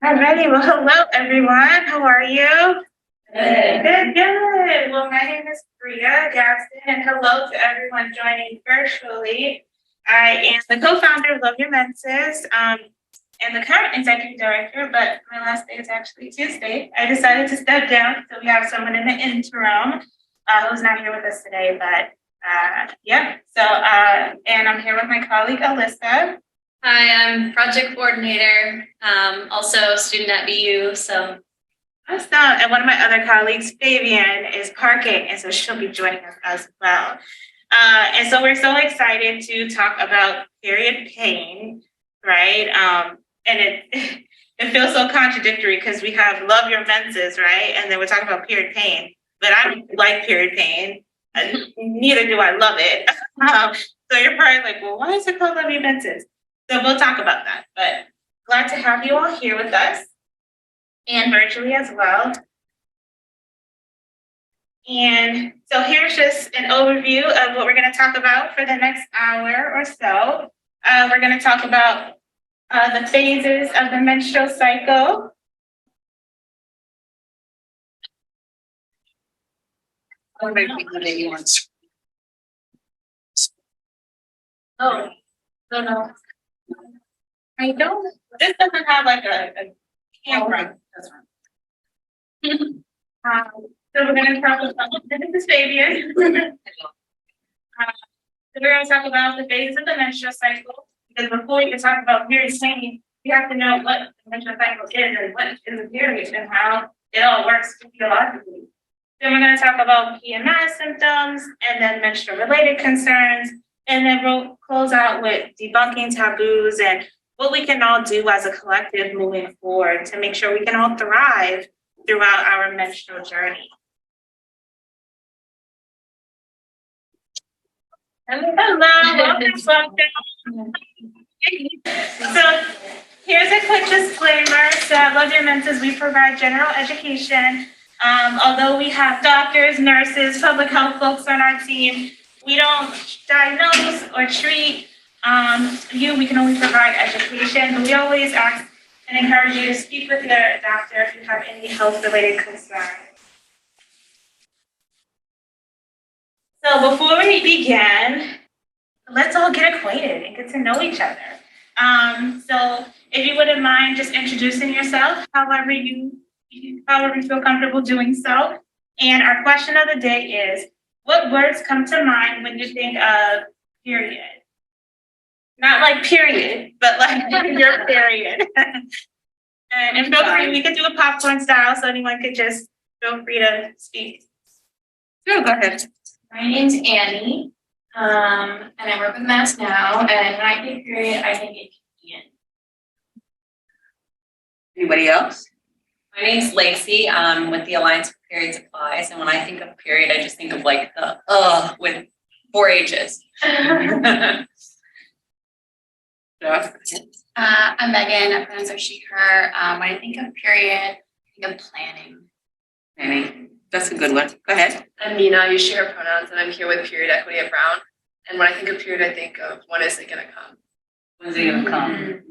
Alrighty, well, hello everyone. How are you? Good. Good. Well, my name is Bria Jackson, and hello to everyone joining virtually. I am the co-founder of Love Your Menses, and the current executive director, but my last day is actually Tuesday. I decided to step down, so we have someone in the interim who's not here with us today, but yeah. So, and I'm here with my colleague Alyssa. Hi, I'm project coordinator, also student at BU. So Awesome. And one of my other colleagues, Fabian, is parking, and so she'll be joining us as well. And so we're so excited to talk about period pain, right? And it it feels so contradictory because we have Love Your Menses, right? And then we're talking about period pain, but I don't like period pain. Neither do I love it. So you're probably like, well, why is it called Love Your Menses? So we'll talk about that. But glad to have you all here with us and virtually as well. And so here's just an overview of what we're going to talk about for the next hour or so. We're going to talk about the phases of the menstrual cycle. Oh, no. I don't. This doesn't have like a camera. That's right. So we're going to talk about, this is Fabian. So we're going to talk about the phases of the menstrual cycle, because before we can talk about period pain, we have to know what the menstrual cycle is and what is a period and how it all works physiologically. Then we're going to talk about PMS symptoms and then menstrual-related concerns, and then we'll close out with debunking taboos and what we can all do as a collective moving forward to make sure we can all thrive throughout our menstrual journey. Hello, welcome. So here's a quick disclaimer. So at Love Your Menses, we provide general education. Although we have doctors, nurses, public health folks on our team, we don't diagnose or treat you. We can only provide education, but we always ask and encourage you to speak with your doctor if you have any health-related concerns. So before we begin, let's all get acquainted and get to know each other. So if you wouldn't mind just introducing yourself, however you feel comfortable doing so. And our question of the day is, what words come to mind when you think of period? Not like period, but like your period. And feel free, we could do a popcorn style, so anyone could just feel free to speak. Sure, go ahead. my name's Annie, and I work with Mass now. And when I think period, I think inconvenient. Anybody else? My name's Lacey. I'm with the Alliance for Period Supplies, and when I think of period, I just think of like the with 4 H's. I'm Megan. I pronounce her she, her. When I think of period, I think of planning. Annie, that's a good one. Go ahead. I'm Nina, I use she, her pronouns, and I'm here with Period Equity at Brown. And when I think of period, I think of when is it gonna come? When's it gonna come?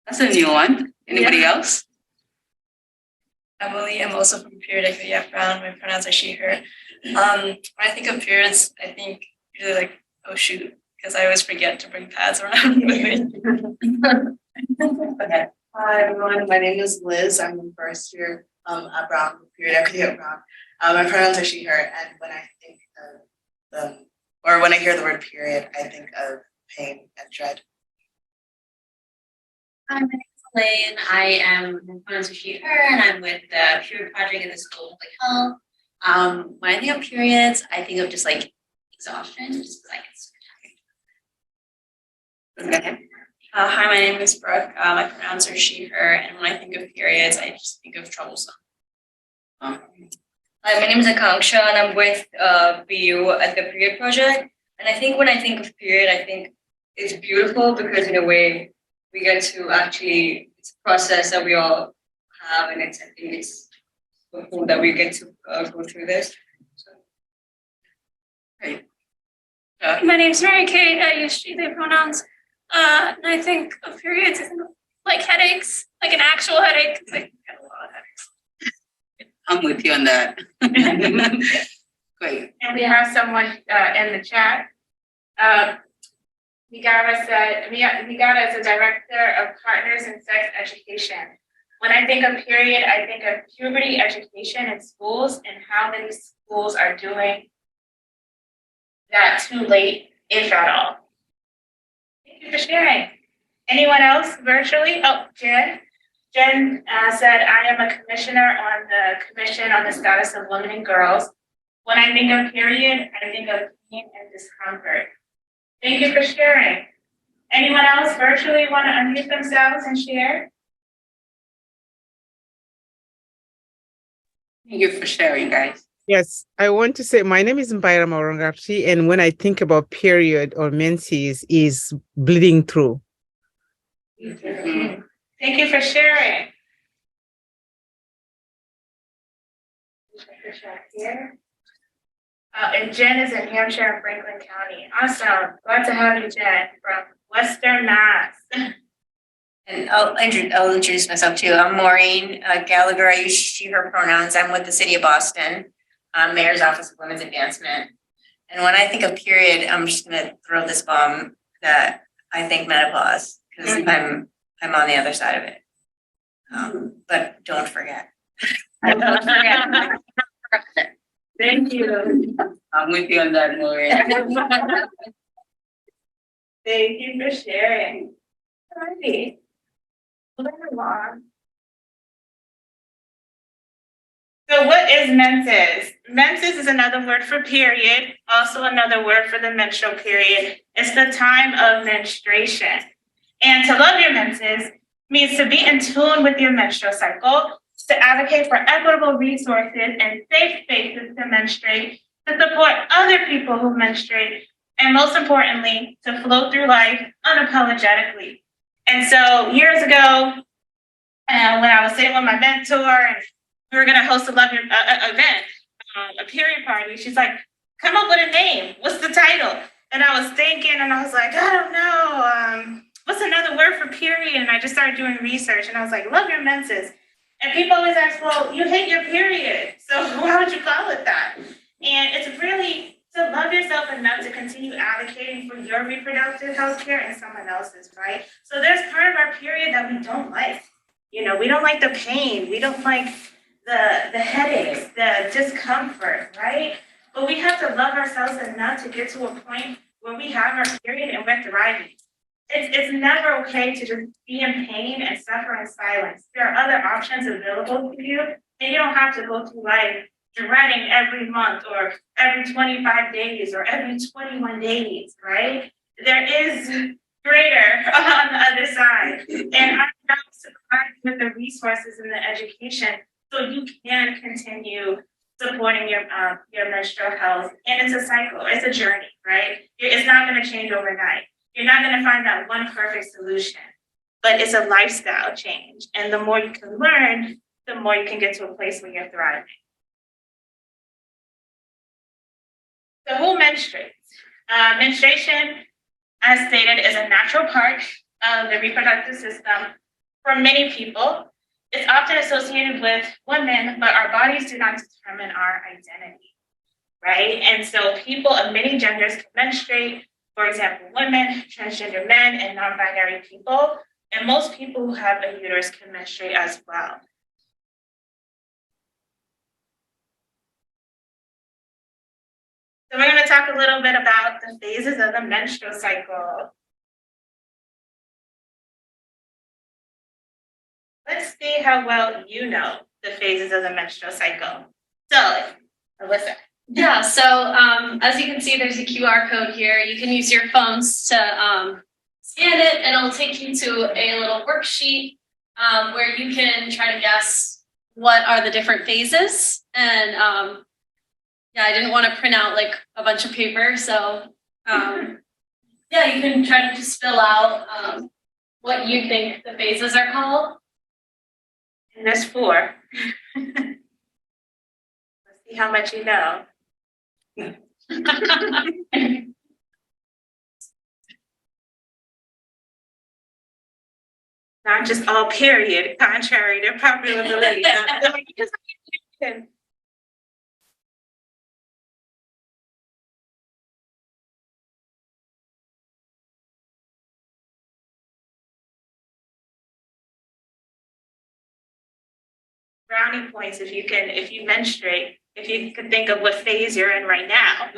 That's a new one. Anybody else? Emily, I'm also from Period Equity at Brown. My pronouns are she, her. When I think of periods, I think usually like, oh shoot, because I always forget to bring pads around with me. Okay. Hi everyone, my name is Liz. I'm the first year at Brown, Period Equity at Brown. My pronouns are she, her, and when I think of when I hear the word period, I think of pain and dread. Hi, my name is Elaine. I am pronouns are she, her, and I'm with the Period Project in the School of Public Health. When I think of periods, I think of just like exhaustion, just because I get so tired. Okay. Hi, my name is Brooke. My pronouns are she, her, and when I think of periods, I just think of troublesome. Hi, my name is Akanksha, and I'm with BU at the Period Project. And I think when I think of period, I think it's beautiful because in a way we get to actually, it's a process that we all have, and I think it's so cool that we get to go through this. So. Great. My name's Mary Kate. I use she, they pronouns. And I think of periods, I think of like headaches. like an actual headache, 'cause I get a lot of headaches. I'm with you on that. Great. And we have someone in the chat. Migara said, Migara is the director of Partners in Sex Education. When I think of period, I think of puberty education in schools and how many schools are doing that too late, if at all. Thank you for sharing. Anyone else virtually? Oh, Jen. Jen said, I am a commissioner on the Commission on the Status of Women and Girls. When I think of period, I think of pain and discomfort. Thank you for sharing. Anyone else virtually want to unmute themselves and share? Thank you for sharing, guys. Yes, I want to say my name is Mbaira Morongachi, and when I think about period or menses, is bleeding through. Mhm. Thank you for sharing. Here. And Jen is in Hampshire and Franklin County. Awesome. Glad to have you, Jen, from Western Mass. And I'll introduce myself too. I'm Maureen Gallagher. I use she, her pronouns. I'm with the City of Boston, Mayor's Office of Women's Advancement. And when I think of period, I'm just gonna throw this bomb that I think menopause, because I'm on the other side of it. But don't forget. Don't forget. Thank you. I'm with you on that, Maureen. Thank you for sharing. Alrighty. Moving along. So what is menses? Menses is another word for period, also another word for the menstrual period. It's the time of menstruation. And to love your menses means to be in tune with your menstrual cycle, to advocate for equitable resources and safe spaces to menstruate, to support other people who menstruate, and most importantly, to flow through life unapologetically. And so years ago, when I was sitting with my mentor and we were gonna host a Love Your event, a period party, she's like, come up with a name. What's the title? And I was thinking, and I was like, I don't know. What's another word for period? And I just started doing research, and I was like, Love Your Menses. And people always ask, well, you hate your period, so why would you call it that? And it's really to love yourself enough to continue advocating for your reproductive health care and someone else's, right? So there's part of our period that we don't like. You know, we don't like the pain. We don't like the headaches, the discomfort, right? But we have to love ourselves enough to get to a point where we have our period and we're thriving. It's never okay to just be in pain and suffer in silence. There are other options available to you, and you don't have to go through life dreading every month or every 25 days or every 21 days, right? There is greater on the other side. And our job is to provide you with the resources and the education so you can continue supporting your menstrual health. And it's a cycle, it's a journey, right? It's not going to change overnight. You're not going to find that one perfect solution, but it's a lifestyle change. And the more you can learn, the more you can get to a place where you're thriving. So who menstruates? Menstruation, as stated, is a natural part of the reproductive system for many people. It's often associated with women, but our bodies do not determine our identity, right? And so people of many genders can menstruate. For example, women, transgender men, and non-binary people. And most people who have a uterus can menstruate as well. So we're going to talk a little bit about the phases of the menstrual cycle. Let's see how well you know the phases of the menstrual cycle. So, Alyssa. Yeah, so as you can see, there's a QR code here. You can use your phones to scan it, and it'll take you to a little worksheet where you can try to guess what are the different phases. And yeah, I didn't want to print out like a bunch of paper, so yeah, you can try to just fill out what you think the phases are called. And there's 4. Let's see how much you know. not just all period, contrary to popular belief. Brownie points if you menstruate, if you can think of what phase you're in right now.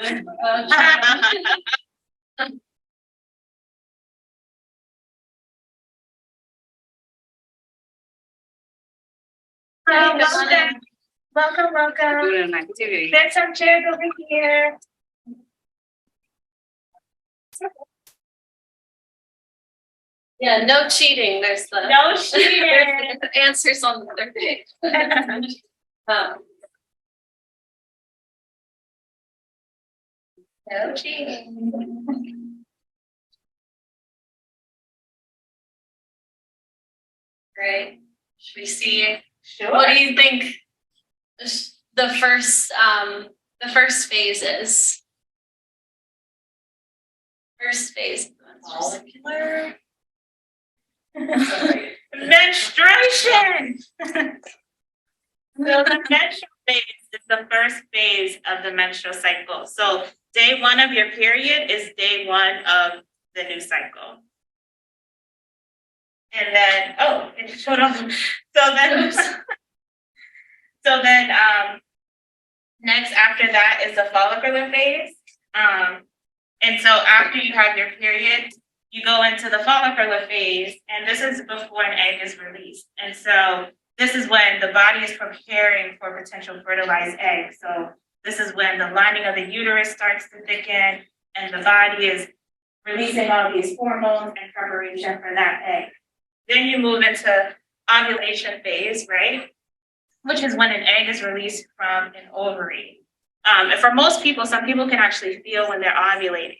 Welcome. Do an activity. Get some chairs over here. Yeah, no cheating. There's the No cheating. there's the answers on the other page. No cheating. Great. Should we see? Sure. What do you think the first phase is? First phase. Follicular. Menstruation. So the menstrual phase is the first phase of the menstrual cycle. So day 1 of your period is day 1 of the new cycle. And then, oh, it showed up. So then, next after that is the follicular phase. And so after you have your period, you go into the follicular phase, and this is before an egg is released. And so this is when the body is preparing for potential fertilized egg. So this is when the lining of the uterus starts to thicken, and the body is releasing all these hormones in preparation for that egg. Then you move into ovulation phase, right? Which is when an egg is released from an ovary. And for most people, some people can actually feel when they're ovulating.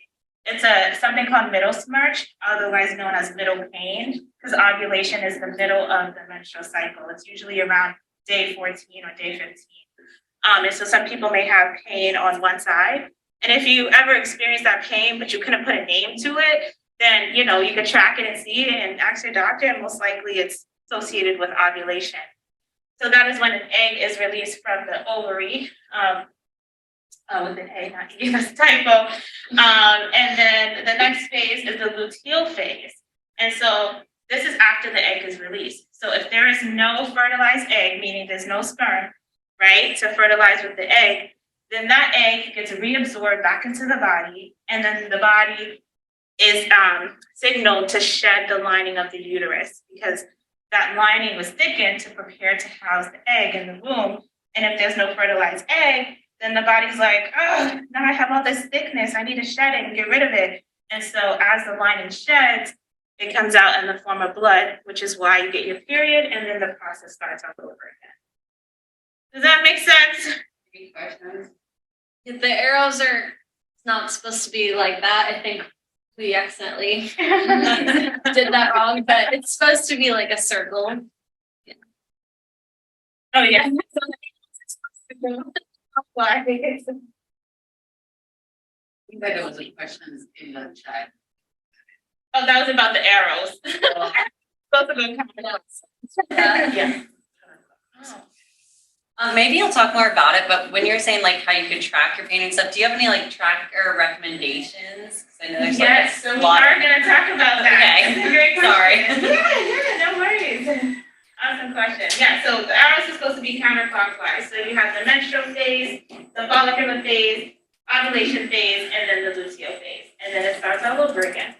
It's something called middle smirch, otherwise known as middle pain, because ovulation is the middle of the menstrual cycle. It's usually around day 14 or day 15. And so some people may have pain on one side. And if you ever experience that pain, but you couldn't put a name to it, then, you can track it and see it and ask your doctor, and most likely it's associated with ovulation. So that is when an egg is released from the ovary, with an A, not E, that's a typo. And then the next phase is the luteal phase. And so this is after the egg is released. So if there is no fertilized egg, meaning there's no sperm, right, to fertilize with the egg, then that egg gets reabsorbed back into the body, and then the body is signaled to shed the lining of the uterus, because that lining was thickened to prepare to house the egg in the womb. And if there's no fertilized egg, then the body's like, oh, now I have all this thickness, I need to shed it and get rid of it. And so as the lining sheds, it comes out in the form of blood, which is why you get your period, and then the process starts all over again. Does that make sense? Any questions? The arrows are not supposed to be like that. I think we accidentally did that wrong, but it's supposed to be like a circle. Yeah. Oh, yeah. I think there was a questions in the chat. Oh, that was about the arrows. Both of them coming up. Yeah. Maybe you'll talk more about it, but when you're saying like how you can track your pain and stuff, do you have any like tracker recommendations? 'Cause I know there's Yes, so like we a lot are of- going to talk about that. Okay. It's a great Sorry. question. Yeah, no worries. Awesome question. Yeah, so the arrows are supposed to be counterclockwise. So you have the menstrual phase, the follicular phase, ovulation phase, and then the luteal phase. And then it starts all over again.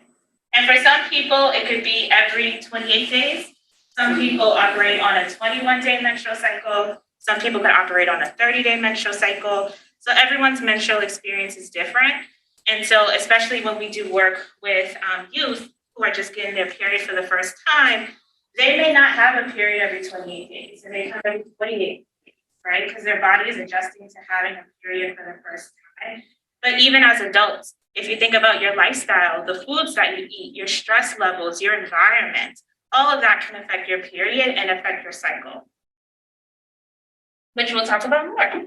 And for some people, it could be every 28 days. Some people operate on a 21-day menstrual cycle. Some people can operate on a 30-day menstrual cycle. So everyone's menstrual experience is different. And so especially when we do work with youth who are just getting their period for the first time, they may not have a period every 28 days. It may come every 28 days, right? Because their body is adjusting to having a period for the first time. But even as adults, if you think about your lifestyle, the foods that you eat, your stress levels, your environment, all of that can affect your period and affect your cycle, which we'll talk about more.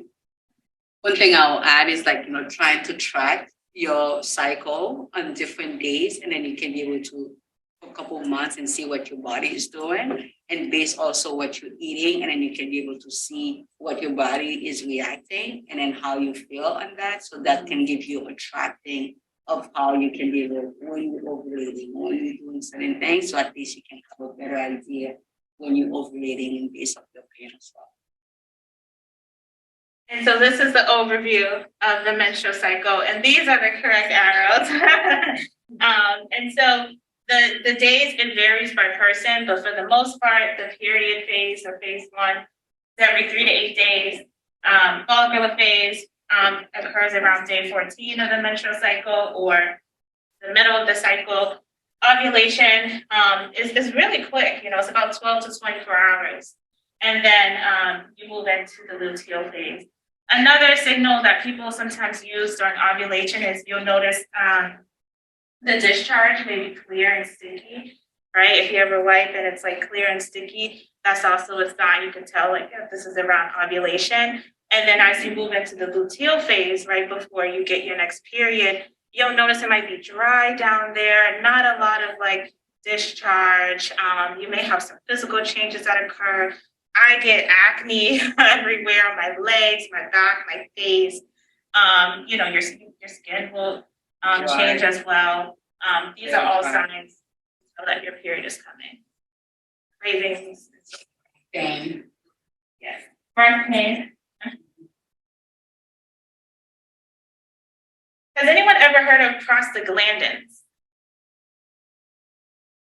One thing I'll add is like, trying to track your cycle on different days, and then you can be able to for a couple of months and see what your body is doing, and based also what you're eating, and then you can be able to see what your body is reacting and then how you feel on that. So that can give you a tracking of how you can be able, when you're ovulating, when you're doing certain things. So at least you can have a better idea when you're ovulating and based on your pain as well. And so this is the overview of the menstrual cycle, and these are the correct arrows. And so the days, it varies by person, but for the most part, the period phase or phase one is every 3 to 8 days. Follicular phase occurs around day 14 of the menstrual cycle or the middle of the cycle. Ovulation is really quick, it's about 12 to 24 hours. And then you move into the luteal phase. Another signal that people sometimes use during ovulation is you'll notice the discharge may be clear and sticky, right? If you ever wipe and it's like clear and sticky, that's also a sign you can tell like if this is around ovulation. And then as you move into the luteal phase, right before you get your next period, you'll notice it might be dry down there, not a lot of like discharge. You may have some physical changes that occur. I get acne everywhere on my legs, my back, my face. Your skin will change as well. These are all signs that your period is coming. Cravings. Pain. Yes. Birth pain. Has anyone ever heard of prostaglandins?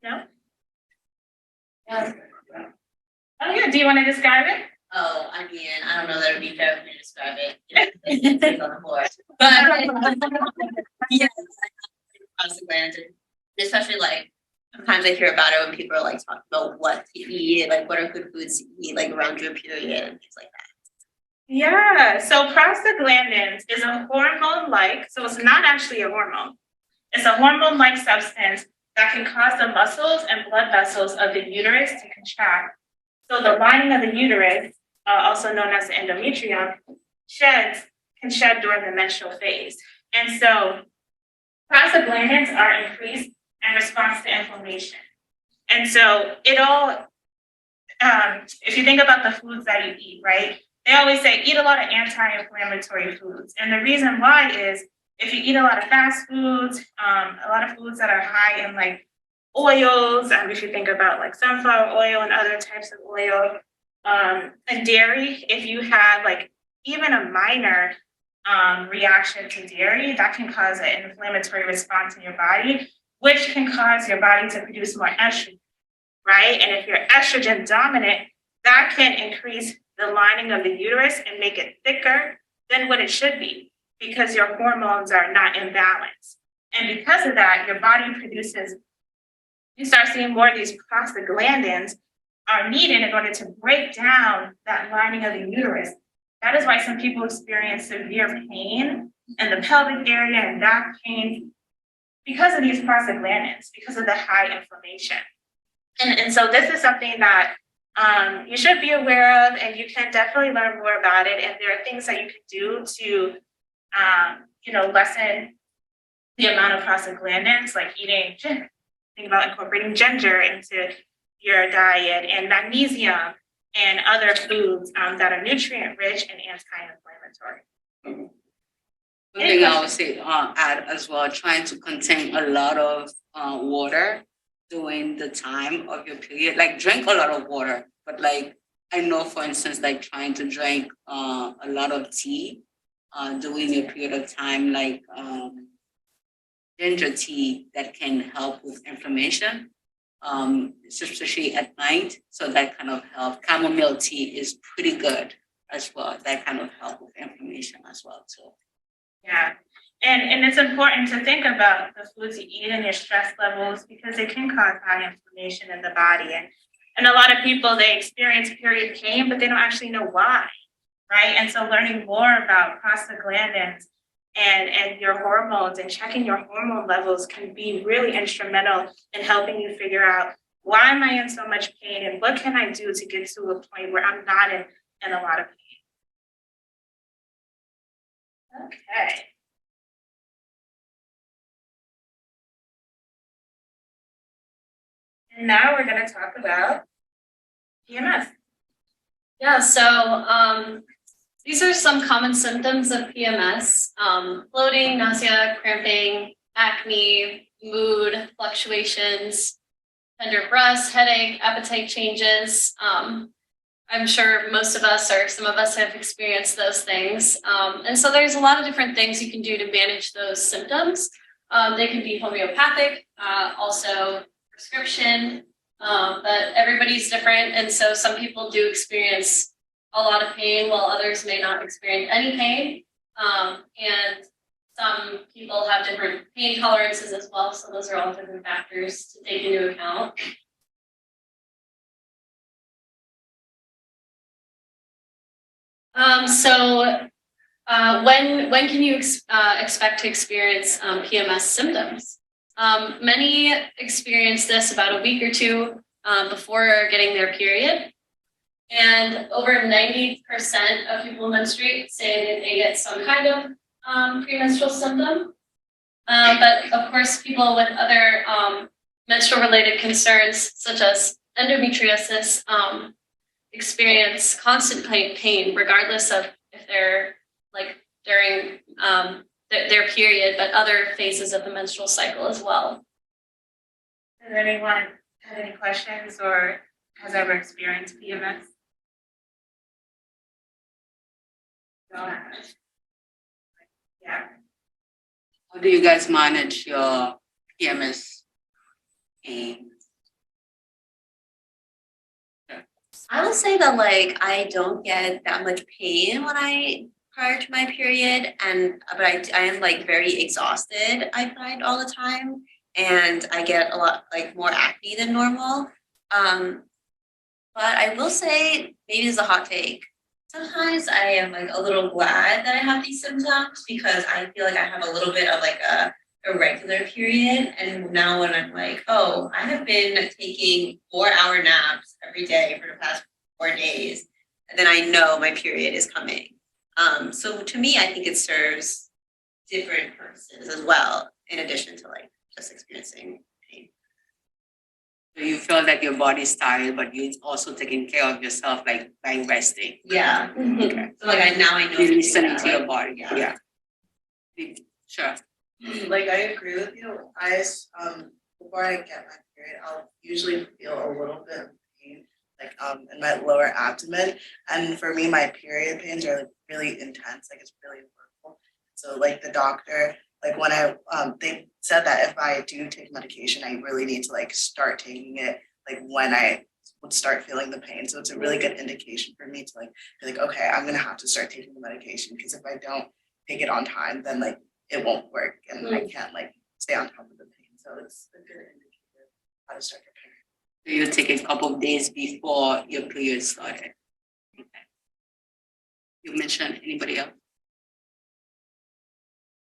No? Yeah. Oh yeah, do you want to describe it? Oh, I mean, I don't know that it would be fair for me to describe it. It's on the floor. But yeah, prostaglandin, especially like sometimes I hear about it when people are like talking about what to eat, like what are good foods to eat, like around your period and things like that. Yeah, so prostaglandins is a hormone-like, so it's not actually a hormone. It's a hormone-like substance that can cause the muscles and blood vessels of the uterus to contract. So the lining of the uterus, also known as the endometrium, can shed during the menstrual phase. And so prostaglandins are increased in response to inflammation. And so it all, if you think about the foods that you eat, right? They always say eat a lot of anti-inflammatory foods. And the reason why is if you eat a lot of fast foods, a lot of foods that are high in like oils, if you think about like sunflower oil and other types of oil, and dairy, if you have like even a minor reaction to dairy, that can cause an inflammatory response in your body, which can cause your body to produce more estrogen, right? And if you're estrogen dominant, that can increase the lining of the uterus and make it thicker than what it should be because your hormones are not in balance. And because of that, your body produces, you start seeing more of these prostaglandins are needed in order to break down that lining of the uterus. That is why some people experience severe pain in the pelvic area and back pain because of these prostaglandins, because of the high inflammation. And so this is something that you should be aware of, and you can definitely learn more about it. And there are things that you can do to, lessen the amount of prostaglandins, like eating, think about incorporating ginger into your diet and magnesium and other foods that are nutrient rich and anti-inflammatory. One thing I would say, add as well, trying to contain a lot of water during the time of your period. Like drink a lot of water, but like I know, for instance, like trying to drink a lot of tea during your period of time, like ginger tea that can help with inflammation, especially at night. So that kind of help. Chamomile tea is pretty good as well. That kind of help with inflammation as well too. Yeah, and it's important to think about the foods you eat and your stress levels because it can cause high inflammation in the body. And a lot of people, they experience period pain, but they don't actually know why, right? And so learning more about prostaglandins and your hormones and checking your hormone levels can be really instrumental in helping you figure out why am I in so much pain and what can I do to get to a point where I'm not in a lot of pain. Okay. And now we're going to talk about PMS. Yeah, so these are some common symptoms of PMS: bloating, nausea, cramping, acne, mood fluctuations, tender breasts, headache, appetite changes. I'm sure most of us or some of us have experienced those things. And so there's a lot of different things you can do to manage those symptoms. They can be homeopathic, also prescription, but everybody's different. And so some people do experience a lot of pain while others may not experience any pain. And some people have different pain tolerances as well. So those are all different factors to take into account. When can you expect to experience PMS symptoms? Many experience this about a week or two before getting their period. And over 90% of people who menstruate say that they get some kind of premenstrual symptom. But of course, people with other menstrual related concerns, such as endometriosis, experience constant pain, regardless of if they're like during their period, but other phases of the menstrual cycle as well. Does anyone have any questions or has ever experienced PMS? No. Yeah. How do you guys manage your PMS pain? I will say that like I don't get that much pain prior to my period, but I am like very exhausted, I find, all the time, and I get a lot like more acne than normal. But I will say, maybe it's a hot take, sometimes I am like a little glad that I have these symptoms because I feel like I have a little bit of like a irregular period. And now when I'm like, oh, I have been taking 4-hour naps every day for the past 4 days, and then I know my period is coming. So to me, I think it serves different purposes as well, in addition to like just experiencing pain. So you feel that your body's tired, but you're also taking care of yourself, like by resting. Yeah. Okay. So like now I know. You're listening to your like, body. Yeah. Sure. Like I agree with you. Before I get my period, I'll usually feel a little bit of pain, like in my lower abdomen. And for me, my period pains are like really intense, like it's really hurtful. So like the doctor, like when they said that if I do take medication, I really need to like start taking it like when I would start feeling the pain. So it's a really good indication for me to like be like, okay, I'm gonna have to start taking the medication, because if I don't take it on time, then like it won't work and I can't like stay on top of the pain. So it's a good indicator how to start preparing. So you take a couple of days before your period started. Okay. You mentioned anybody else?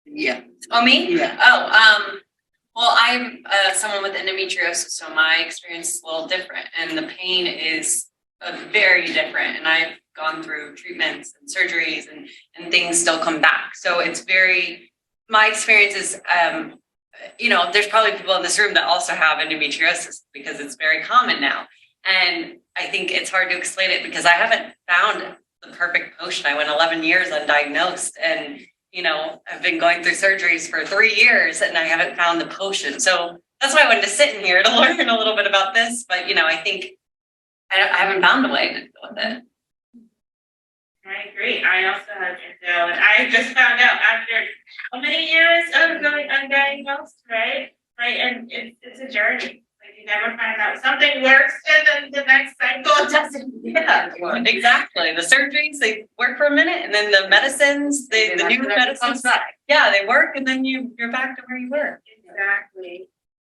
Yeah. Oh, me? Yeah. Oh, well, I'm someone with endometriosis, so my experience is a little different, and the pain is very different. And I've gone through treatments and surgeries, and things still come back. So it's my experience is, there's probably people in this room that also have endometriosis because it's very common now. And I think it's hard to explain it because I haven't found the perfect potion. I went 11 years undiagnosed, and I've been going through surgeries for 3 years and I haven't found the potion. So that's why I wanted to sit in here to learn a little bit about this. But, I think I haven't found a way to deal with it. I agree. I also have endo, and I just found out after how many years of going undiagnosed, right? Right, and it's a journey. Like you never find out something works, and then the next cycle doesn't. Yeah, exactly. The surgeries, they work for a minute, and then the medicines, the new medicines, yeah, they work, and then you're back to where you were. Exactly.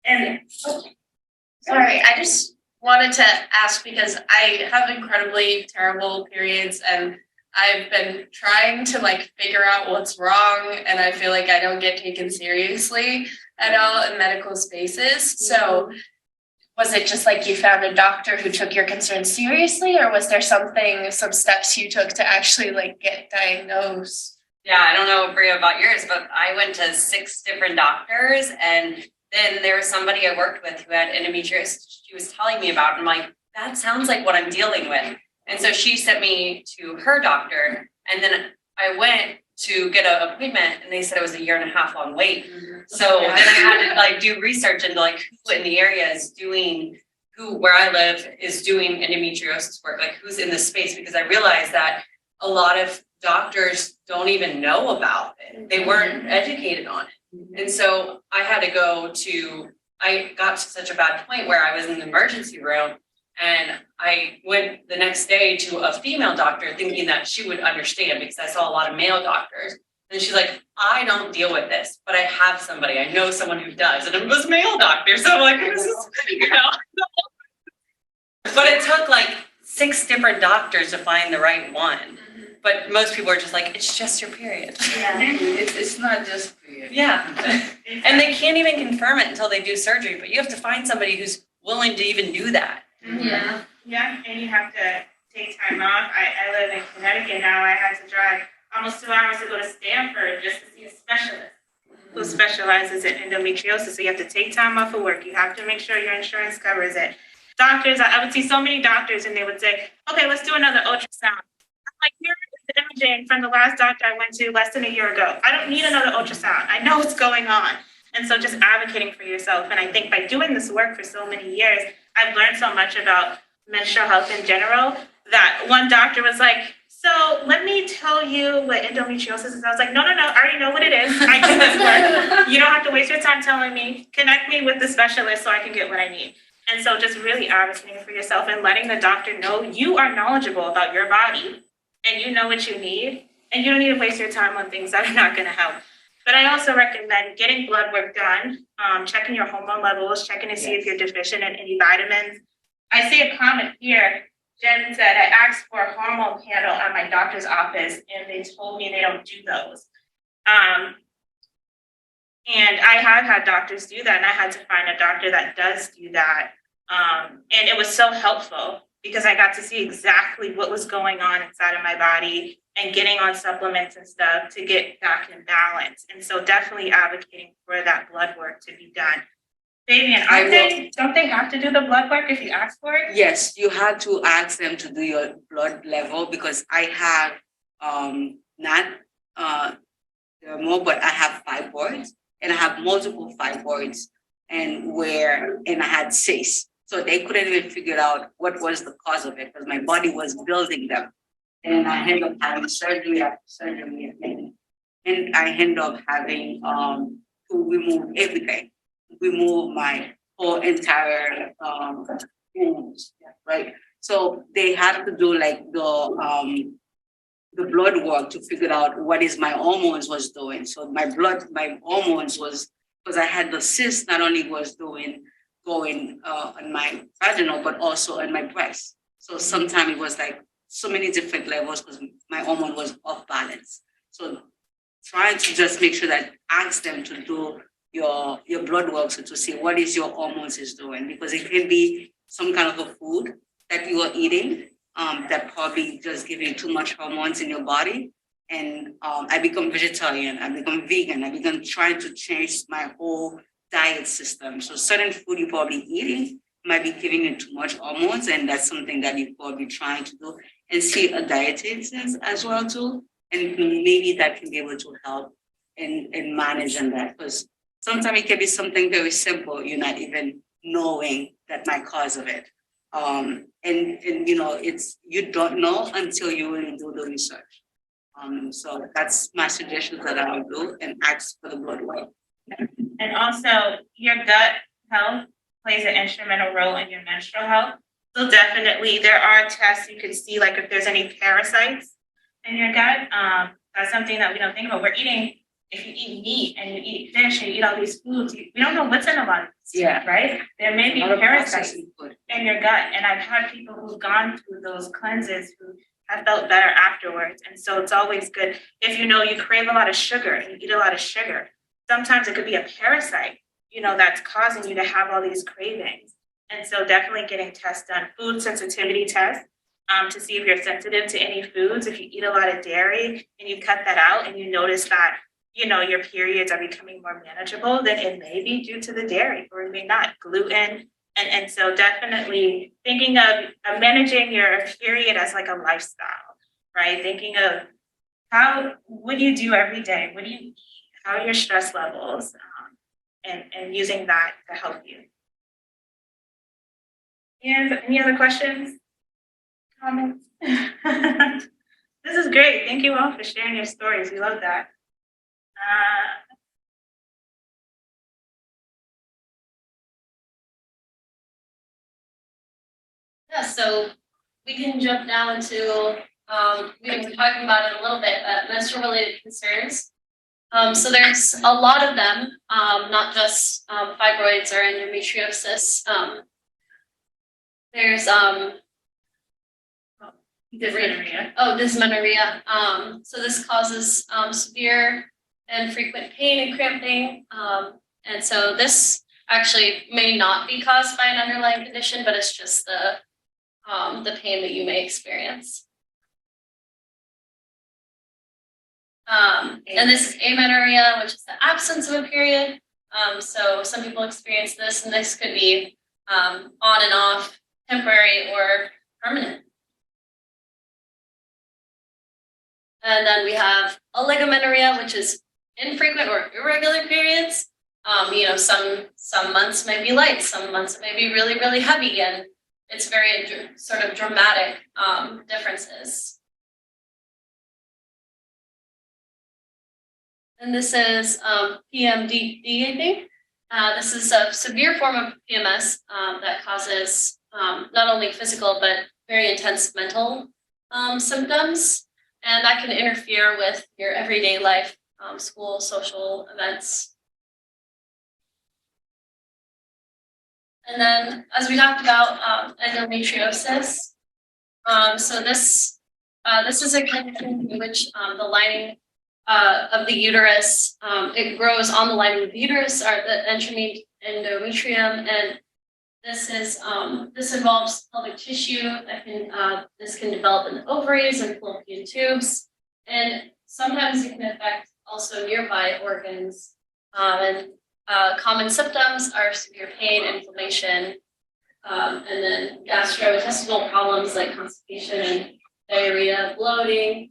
And Sorry, I just wanted to ask because I have incredibly terrible periods and I've been trying to like figure out what's wrong, and I feel like I don't get taken seriously at all in medical spaces. So was it just like you found a doctor who took your concerns seriously, or was there some steps you took to actually like get diagnosed? Yeah, I don't know, Bria, about yours, but I went to 6 different doctors, and then there was somebody I worked with who had endometriosis. She was telling me about it. I'm like, that sounds like what I'm dealing with. And so she sent me to her doctor, and then I went to get an appointment, and they said it was a 1.5 year long wait. So then I had to like do research into like who in the area is doing, who where I live is doing endometriosis work, like who's in this space, because I realized that a lot of doctors don't even know about it. They weren't educated on it. And so I got to such a bad point where I was in the emergency room, and I went the next day to a female doctor thinking that she would understand because I saw a lot of male doctors. And she's like, I don't deal with this, but I have somebody. I know someone who does. And it was a male doctor. So I'm like, this is, But it took like 6 different doctors to find the right one. But most people are just like, it's just your period. Yeah. It's not just period. Yeah. And they can't even confirm it until they do surgery, but you have to find somebody who's willing to even do that. Yeah. Yeah, and you have to take time off. I live in Connecticut now. I had to drive almost 2 hours to go to Stanford just to see a specialist who specializes in endometriosis. So you have to take time off of work. You have to make sure your insurance covers it. Doctors, I would see so many doctors and they would say, okay, let's do another ultrasound. I'm like, here is the imaging from the last doctor I went to less than a year ago. I don't need another ultrasound. I know what's going on. And so just advocating for yourself. And I think by doing this work for so many years, I've learned so much about menstrual health in general that one doctor was like, so let me tell you what endometriosis is. I was like, no, I already know what it is. I do this work. You don't have to waste your time telling me. Connect me with the specialist so I can get what I need. And so just really advocating for yourself and letting the doctor know you are knowledgeable about your body and you know what you need, and you don't need to waste your time on things that are not going to help. But I also recommend getting blood work done, checking your hormone levels, checking to see if you're deficient in any vitamins. I see a comment here. Jen said, I asked for a hormone panel at my doctor's office, and they told me they don't do those. And I have had doctors do that, and I had to find a doctor that does do that. And it was so helpful because I got to see exactly what was going on inside of my body and getting on supplements and stuff to get back in balance. And so definitely advocating for that blood work to be done. Fabian, don't they have to do the blood work if you ask for it? Yes, you have to ask them to do your blood level because I have not more, but I have fibroids and I have multiple fibroids and I had cysts. So they couldn't even figure out what was the cause of it because my body was building them. And I ended up having surgery after surgery and I ended up having to remove everything. Remove my whole entire hormones, right? So they had to do like the blood work to figure out what is my hormones was doing. So my hormones was, because I had the cyst, not only was going on my vaginal, but also on my breast. So sometimes it was like so many different levels because my hormone was off balance. So trying to just make sure that ask them to do your blood work to see what is your hormones is doing, because it can be some kind of a food that you are eating that probably just giving too much hormones in your body. And I become vegetarian, I become vegan, I began trying to change my whole diet system. So certain food you're probably eating might be giving you too much hormones, and that's something that you're probably trying to do and see a dietitian as well too. And maybe that can be able to help and manage on that, because sometimes it can be something very simple, you're not even knowing that might cause of it. And you know, you don't know until you really do the research. So that's my suggestion that I would do and ask for the blood work. And also your gut health plays an instrumental role in your menstrual health. So definitely there are tests you can see, like if there's any parasites in your gut. That's something that we don't think about. If you eat meat and you eat fish and you eat all these foods, we don't know what's in a lot of these, right? There may be parasites in your gut. And I've had people who've gone through those cleanses who have felt better afterwards. And so it's always good if you know you crave a lot of sugar and you eat a lot of sugar. Sometimes it could be a parasite, that's causing you to have all these cravings. And so definitely getting tests done, food sensitivity tests, to see if you're sensitive to any foods. If you eat a lot of dairy and you cut that out and you notice that your periods are becoming more manageable, then it may be due to the dairy or it may not, gluten. And so definitely thinking of managing your period as like a lifestyle, right? Thinking of what do you do every day? What do you eat? How are your stress levels? And using that to help you. And any other questions? Comments? This is great. Thank you all for sharing your stories. We love that. Yeah, so we can jump down to, we were talking about it a little bit, but menstrual related concerns. So there's a lot of them, not just fibroids or endometriosis. There's Dysmenorrhea. Dysmenorrhea. So this causes severe and frequent pain and cramping. And so this actually may not be caused by an underlying condition, but it's just the pain that you may experience. And this is amenorrhea, which is the absence of a period. So some people experience this, and this could be on and off, temporary or permanent. And then we have oligomenorrhea, which is infrequent or irregular periods. Some months may be light, some months may be really, really heavy, and it's very sort of dramatic differences. And this is PMDD, I think. This is a severe form of PMS that causes not only physical but very intense mental symptoms, and that can interfere with your everyday life, school, social events. And then, as we talked about, endometriosis. So this is a condition in which the lining of the uterus, it grows on the lining of the uterus, or the endometrium, and this involves pelvic tissue that this can develop in the ovaries and fallopian tubes, and sometimes it can affect also nearby organs. Common symptoms are severe pain, inflammation, and then gastrointestinal problems like constipation and diarrhea, bloating,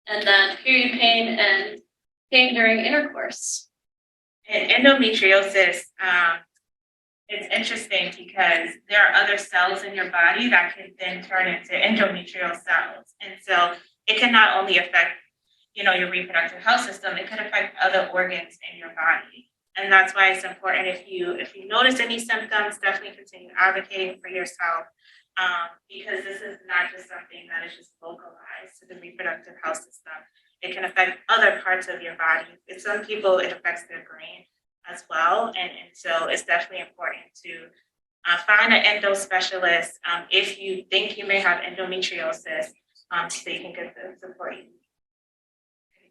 and then period pain and pain during intercourse. And endometriosis, it's interesting because there are other cells in your body that can then turn into endometrial cells. And so it can not only affect, your reproductive health system, it could affect other organs in your body. And that's why it's important if you notice any symptoms, definitely continue advocating for yourself, because this is not just something that is just localized to the reproductive health system. It can affect other parts of your body. In some people, it affects their brain as well. And so it's definitely important to find an endo specialist if you think you may have endometriosis, so you can get the support you need.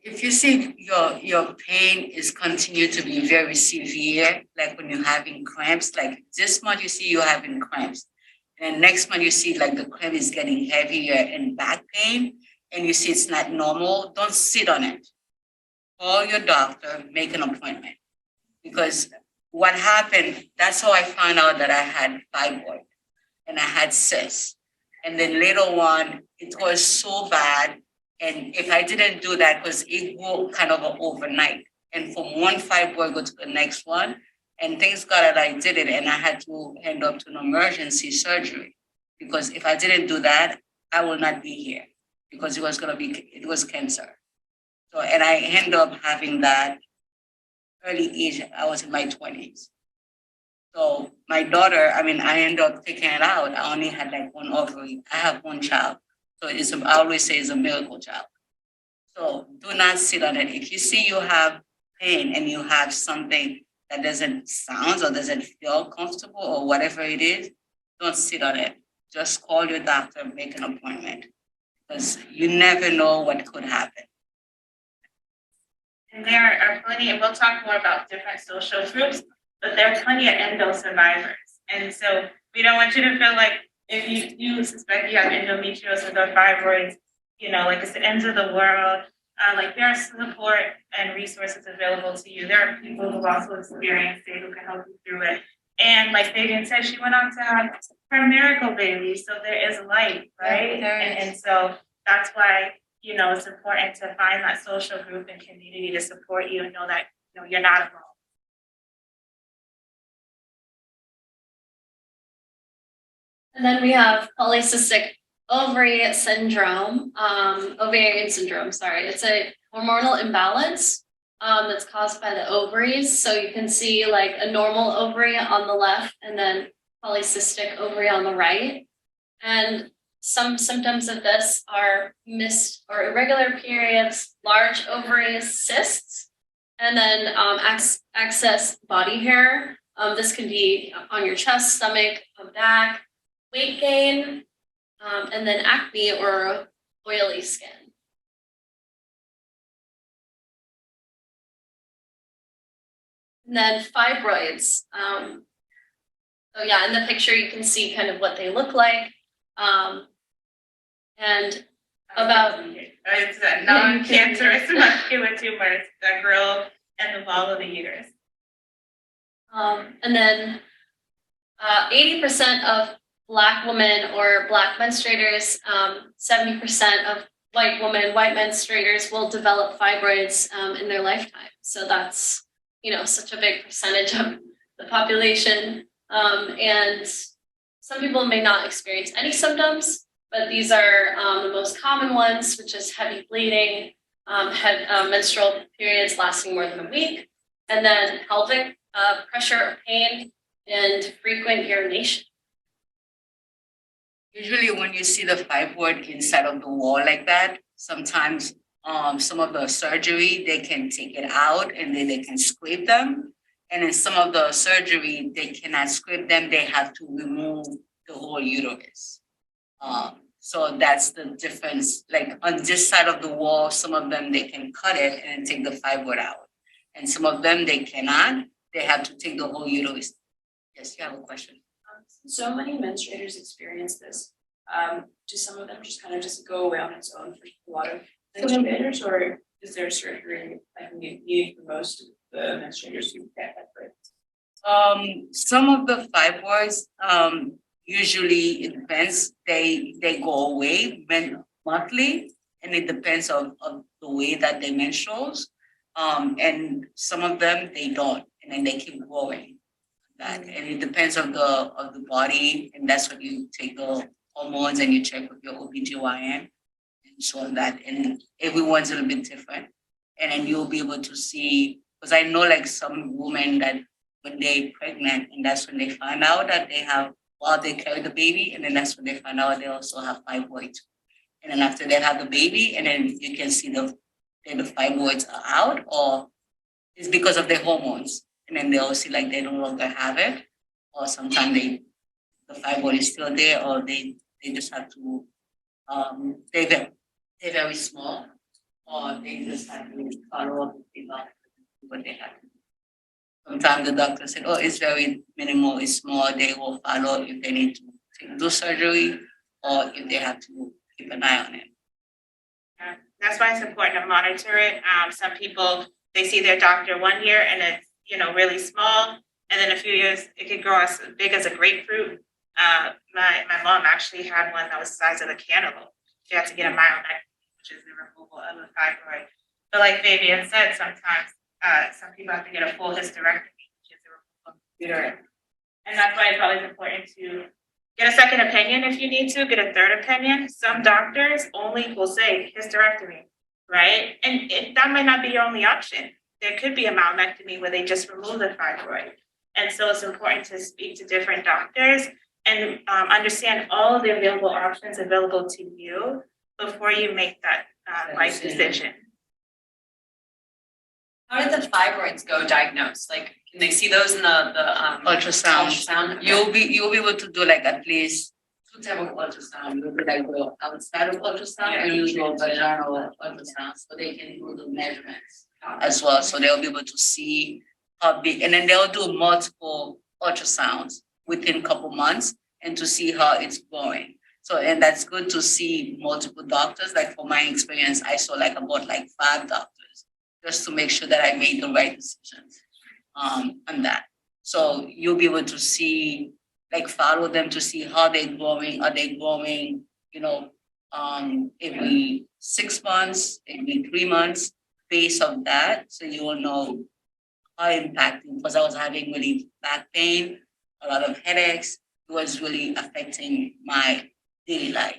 If you see your pain is continue to be very severe, like when you're having cramps, like this month you see you're having cramps, and next month you see like the cramp is getting heavier and back pain, and you see it's not normal, don't sit on it. Call your doctor, make an appointment. Because what happened, that's how I found out that I had fibroid and I had cysts. And then later on, it was so bad. And if I didn't do that, because it grew kind of overnight. And from one fibroid go to the next one. And thanks God that I did it. And I had to end up to an emergency surgery. Because if I didn't do that, I will not be here. Because it was cancer. So, and I ended up having that early age. I was in my 20s. So my daughter, I ended up taking it out. I only had like one ovary. I have one child. So I always say it's a miracle child. So do not sit on it. If you see you have pain and you have something that doesn't sound or doesn't feel comfortable or whatever it is, don't sit on it. Just call your doctor, make an appointment. Because you never know what could happen. And there are plenty, and we'll talk more about different social groups, but there are plenty of endo survivors. And so we don't want you to feel like if you suspect you have endometriosis or fibroids, like it's the end of the world. like there are support and resources available to you. There are people who've also experienced it who can help you through it. And like Fabian said, she went on to have her miracle baby. So there is light, right? And so that's why, you know, it's important to find that social group and community to support you and know that, you know, you're not alone. And then we have polycystic ovary syndrome, ovarian syndrome, sorry. It's a hormonal imbalance that's caused by the ovaries. So you can see like a normal ovary on the left and then polycystic ovary on the right. And some symptoms of this are missed or irregular periods, large ovaries, cysts, and then excess body hair. This can be on your chest, stomach, back, weight gain, and then acne or oily skin. And then fibroids. So yeah, in the picture you can see kind of what they look like. And about it's a non-cancerous muscular tumors that grow in the wall of the uterus. And then 80% of Black women or Black menstruators, 70% of white women, white menstruators will develop fibroids in their lifetime. So that's, you know, such a big percentage of the population. And some people may not experience any symptoms, but these are the most common ones, which is heavy bleeding, menstrual periods lasting more than a week, and then pelvic pressure or pain, and frequent urination. Usually when you see the fibroid inside of the wall like that, sometimes some of the surgery, they can take it out and then they can scrape them. And in some of the surgery, they cannot scrape them, they have to remove the whole uterus. So that's the difference. Like on this side of the wall, some of them, they can cut it and take the fibroid out. And some of them, they cannot, they have to take the whole uterus. Yes, you have a question. So many menstruators experience this. Do some of them just kind of just go away on its own for a lot of menstruators, or is there surgery like needed for most of the menstruators who get fibroids? Some of the fibroids, usually it depends. They go away monthly, and it depends on the way that they menstruate. And some of them they don't, and then they keep growing. That and it depends on the body, and that's when you take the hormones and you check with your OBGYN and so on that. And everyone's a little bit different. And then you'll be able to see, because I know like some women that when they're pregnant, and that's when they find out that they have, while they carry the baby, and then that's when they find out they also have fibroids. And then after they have the baby, and then you can see the fibroids are out, or it's because of their hormones. And then they'll see like they no longer have it, or sometimes the fibroid is still there, or they just have to, they're very small, or they just have to follow up with what they have. Sometimes the doctor said, oh, it's very minimal, it's small, they will follow if they need to do surgery, or if they have to keep an eye on it. That's why it's important to monitor it. Some people, they see their doctor 1 year and it's, you know, really small, and then a few years it could grow as big as a grapefruit. My mom actually had one that was the size of a cantaloupe. She had to get a myomectomy, which is the removal of a fibroid. But like Fabian said, sometimes some people have to get a full hysterectomy, which is the removal of the uterus. And that's why it's always important to get a second opinion if you need to, get a third opinion. Some doctors only will say hysterectomy, right? And that might not be your only option. There could be a myomectomy where they just remove the fibroid. And so it's important to speak to different doctors and understand all of the available options available to you before you make that life decision. How did the fibroids go diagnosed? Like, can they see those in the ultrasound? You'll be able to do like at least 2 types of ultrasound. You'll be like the outside of ultrasound, and you'll do vaginal ultrasound, so they can do the measurements as well. So they'll be able to see how big, and then they'll do multiple ultrasounds within a couple months and to see how it's growing. So, and that's good to see multiple doctors. Like for my experience, I saw like about like 5 doctors just to make sure that I made the right decisions on that. So you'll be able to see, like follow them to see how they're growing. Are they growing, every 6 months, every 3 months, based on that. So you will know how impacting, because I was having really back pain, a lot of headaches. It was really affecting my daily life.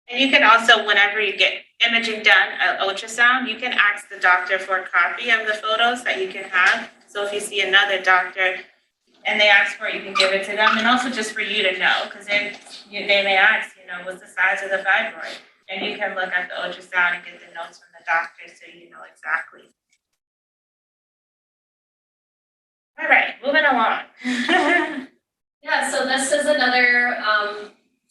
And you can also, whenever you get imaging done, ultrasound, you can ask the doctor for a copy of the photos that you can have. So if you see another doctor and they ask for it, you can give it to them. And also just for you to know, because then they may ask, what's the size of the fibroid? And you can look at the ultrasound and get the notes from the doctor so you know exactly. All right, moving along. Yeah, so this is another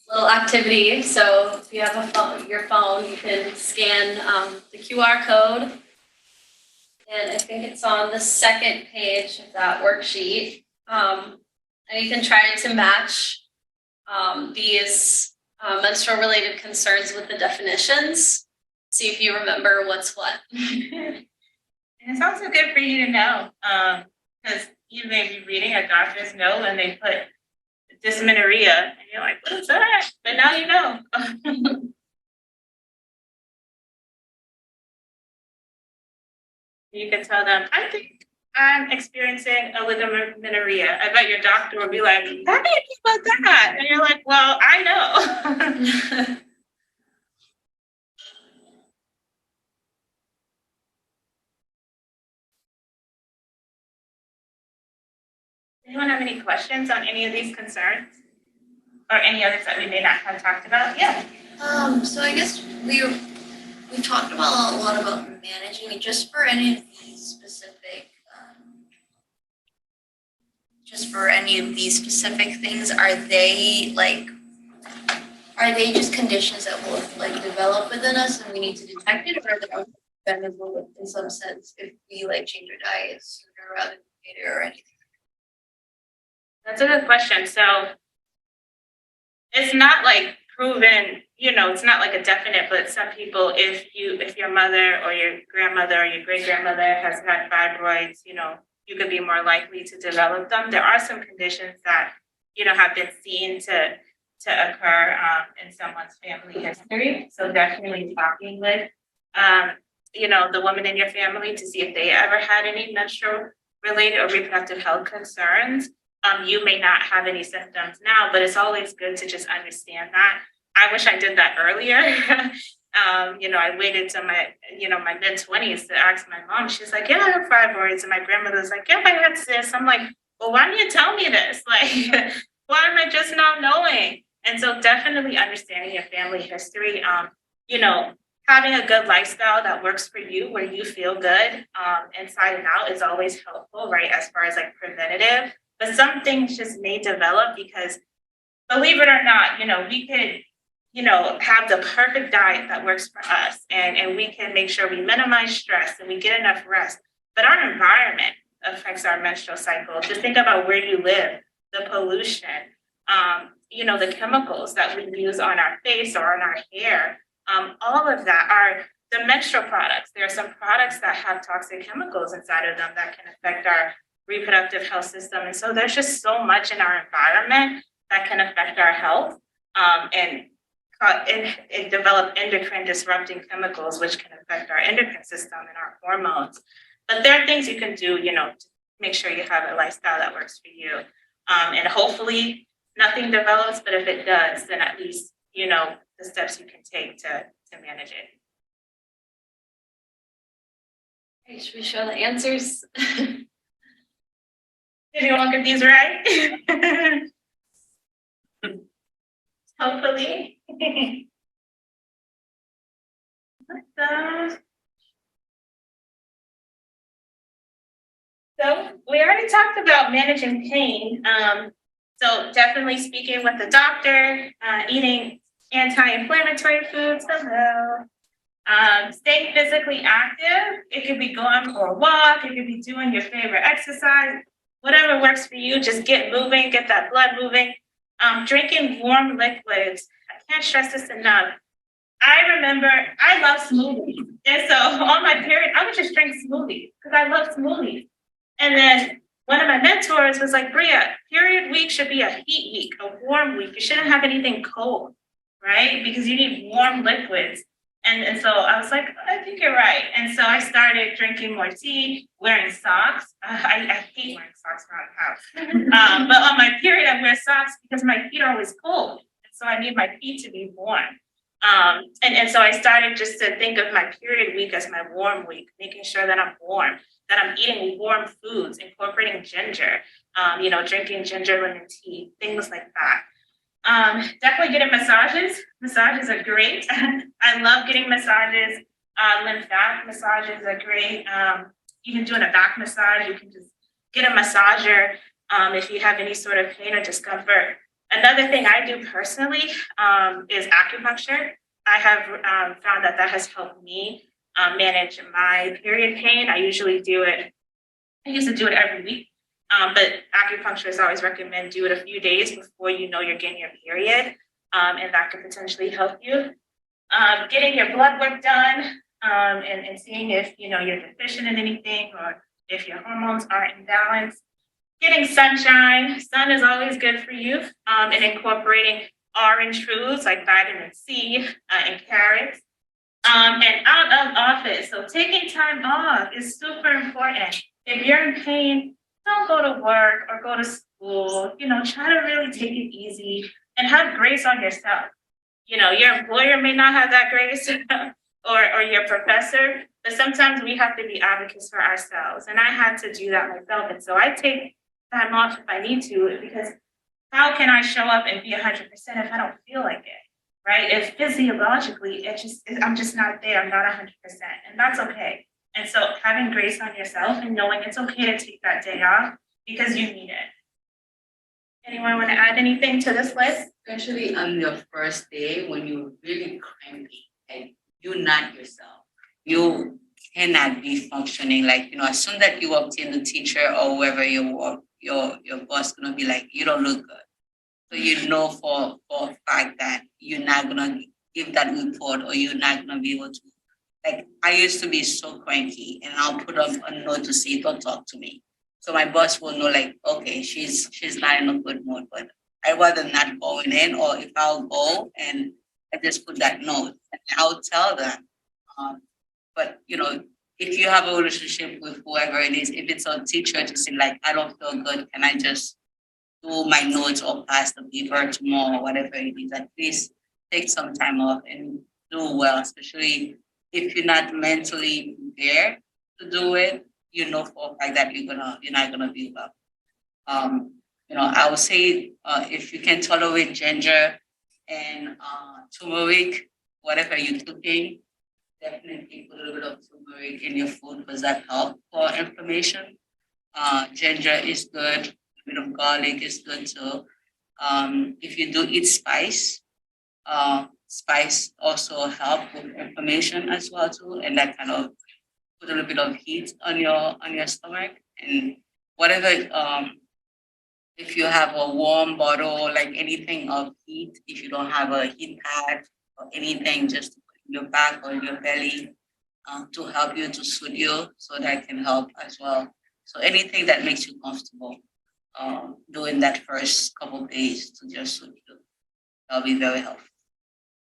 little activity. So if you have your phone, you can scan the QR code. And I think it's on the second page of that worksheet. And you can try to match these menstrual related concerns with the definitions. See if you remember what's what. And it's also good for you to know, because you may be reading a doctor's note and they put dysmenorrhea, and you're like, what is that? But now you know. You can tell them, I think I'm experiencing oligomenorrhea. I bet your doctor will be like, how do you know about that? And you're like, well, I know. Anyone have any questions on any of these concerns? Or any others that we may not have talked about? Yeah. So I guess we talked about a lot about managing it. Just for any of these specific things, are they just conditions that will like develop within us and we need to detect it, or are they preventable in some sense if we like change our diets sooner rather than later or anything? That's a good question. So it's not like proven, it's not like a definite, but some people, if your mother or your grandmother or your great grandmother has had fibroids, you could be more likely to develop them. There are some conditions that, have been seen to occur in someone's family history. So definitely talking with, the woman in your family to see if they ever had any menstrual related or reproductive health concerns. You may not have any symptoms now, but it's always good to just understand that. I wish I did that earlier. I waited till my mid-20s to ask my mom. She's like, yeah, I have fibroids. And my grandmother's like, yeah, I had cysts. I'm like, well, why didn't you tell me this? Like, why am I just not knowing? And so definitely understanding your family history, having a good lifestyle that works for you, where you feel good inside and out is always helpful, right? As far as like preventative. But some things just may develop because, believe it or not, we could, have the perfect diet that works for us. And we can make sure we minimize stress and we get enough rest. But our environment affects our menstrual cycle. Just think about where you live, the pollution, the chemicals that we use on our face or on our hair. All of that are the menstrual products. There are some products that have toxic chemicals inside of them that can affect our reproductive health system. And so there's just so much in our environment that can affect our health and develop endocrine disrupting chemicals, which can affect our endocrine system and our hormones. But there are things you can do, to make sure you have a lifestyle that works for you. And hopefully nothing develops, but if it does, then at least, the steps you can take to manage it. Okay, should we show the answers? Did anyone get these right? Hopefully. So we already talked about managing pain. So definitely speaking with the doctor, eating anti-inflammatory foods, staying physically active. It could be going for a walk, it could be doing your favorite exercise, whatever works for you. Just get moving, get that blood moving. Drinking warm liquids. I can't stress this enough. I remember I love smoothies. And so on my period, I would just drink smoothies because I love smoothies. And then one of my mentors was like, Bria, period week should be a heat week, a warm week. You shouldn't have anything cold, right? Because you need warm liquids. And so I was like, I think you're right. And so I started drinking more tea, wearing socks. I hate wearing socks around the house. But on my period, I wear socks because my feet are always cold. And so I need my feet to be warm. And so I started just to think of my period week as my warm week, making sure that I'm warm, that I'm eating warm foods, incorporating ginger, drinking ginger lemon tea, things like that. Definitely getting massages. Massages are great. I love getting massages. Lymphatic massages are great. Even doing a back massage, you can just get a massager if you have any sort of pain or discomfort. Another thing I do personally is acupuncture. I have found that has helped me manage my period pain. I used to do it every week. But acupuncturists always recommend do it a few days before you know you're getting your period, and that could potentially help you. Getting your blood work done and seeing if you're deficient in anything or if your hormones are in balance. Getting sunshine. Sun is always good for you, and incorporating orange foods like vitamin C and carrots. And out of office. So taking time off is super important. If you're in pain, don't go to work or go to school. Try to really take it easy and have grace on yourself. Your employer may not have that grace or your professor, but sometimes we have to be advocates for ourselves. And I had to do that myself. And so I take time off if I need to, because how can I show up and be 100% if I don't feel like it, right? If physiologically, I'm just not there, I'm not 100%, and that's okay. And so having grace on yourself and knowing it's okay to take that day off because you need it. Anyone want to add anything to this list? Especially on your first day when you're really cranky and you're not yourself. You cannot be functioning as soon that you walk in, the teacher or whoever you walk, your boss gonna be like, you don't look good. So you know for a fact that you're not gonna give that report or you're not gonna be able to. I used to be so cranky and I'll put up a note to say, don't talk to me. So my boss will know okay, she's not in a good mood, but I rather not going in, or if I'll go and I just put that note and I'll tell them. But if you have a relationship with whoever it is, if it's a teacher to say I don't feel good, can I just do my notes or pass the paper tomorrow or whatever it is, at least take some time off and do well, especially if you're not mentally prepared to do it, for a fact that you're not gonna be well. I would say if you can tolerate ginger and turmeric, whatever you're cooking, definitely put a little bit of turmeric in your food because that helps for inflammation. Ginger is good, a bit of garlic is good too. If you do eat spice, spice also help with inflammation as well too, and that kind of put a little bit of heat on your stomach. And whatever, if you have a warm bottle, anything of heat, if you don't have a heat pad or anything, just to put in your back or your belly to help you, to soothe you, so that can help as well. So anything that makes you comfortable doing that first couple of days to just soothe you, that'll be very helpful.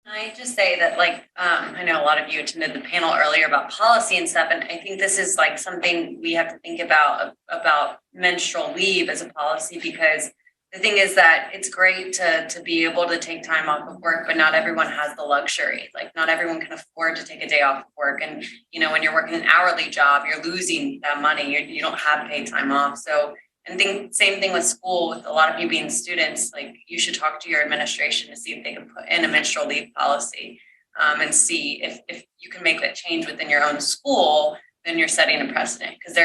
I just say that I know a lot of you attended the panel earlier about policy and stuff, and I think this is something we have to think about menstrual leave as a policy, because the thing is that it's great to be able to take time off of work, but not everyone has the luxury. Not everyone can afford to take a day off of work, and when you're working an hourly job, you're losing that money. You don't have paid time off. So same thing with school, with a lot of you being students, you should talk to your administration to see if they can put in a menstrual leave policy, and see if you can make that change within your own school. Then you're setting a precedent, because